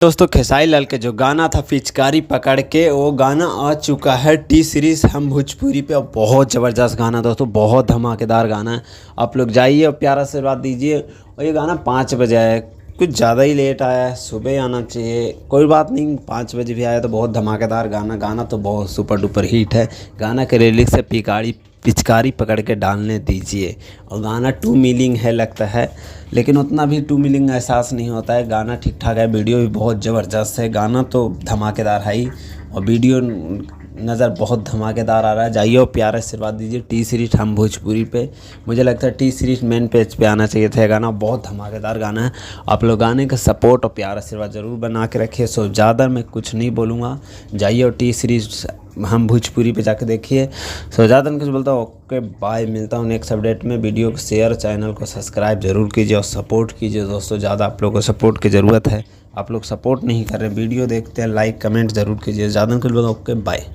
दोस्तों खेसारी लाल के जो गाना था पिचकारी पकड़ के, वो गाना आ चुका है टी सीरीज़ हम भोजपुरी पे। और बहुत ज़बरदस्त गाना दोस्तों, बहुत धमाकेदार गाना है। आप लोग जाइए और प्यारा से आशीर्वाद दीजिए। और ये गाना 5 बजे आया है, कुछ ज़्यादा ही लेट आया है, सुबह आना चाहिए। कोई बात नहीं, 5 बजे भी आया तो बहुत धमाकेदार गाना तो बहुत सुपर डुपर हिट है। गाना के लिरिक्स से पिचकारी पकड़ के डालने दीजिए। और गाना 2 मीनिंग है लगता है, लेकिन उतना भी 2 मीनिंग एहसास नहीं होता है। गाना ठीक ठाक है, वीडियो भी बहुत ज़बरदस्त है। गाना तो धमाकेदार है ही, और वीडियो नज़र बहुत धमाकेदार आ रहा है। जाइए और प्यारा आशीर्वाद दीजिए टी सीरीज़ हम भोजपुरी पे। मुझे लगता है टी सीरीज़ मेन पेज पे आना चाहिए था। गाना बहुत धमाकेदार गाना है। आप लोग गाने का सपोर्ट और प्यारा आशीर्वाद ज़रूर बना के रखिए। सो ज़्यादा मैं कुछ नहीं बोलूँगा, जाइए और टी सीरीज़ हम भोजपुरी पे जाके देखिए। सो ज़्यादा कुछ बोलता हूँ, ओके बाय, मिलता हूँ नेक्स्ट अपडेट में। वीडियो को शेयर, चैनल को सब्सक्राइब जरूर कीजिए और सपोर्ट कीजिए दोस्तों। ज़्यादा आप लोगों को सपोर्ट की ज़रूरत है। आप लोग सपोर्ट नहीं कर रहे, वीडियो देखते हैं, लाइक कमेंट ज़रूर कीजिए। ज़्यादा कुछ बोलता हूँ, ओके बाय।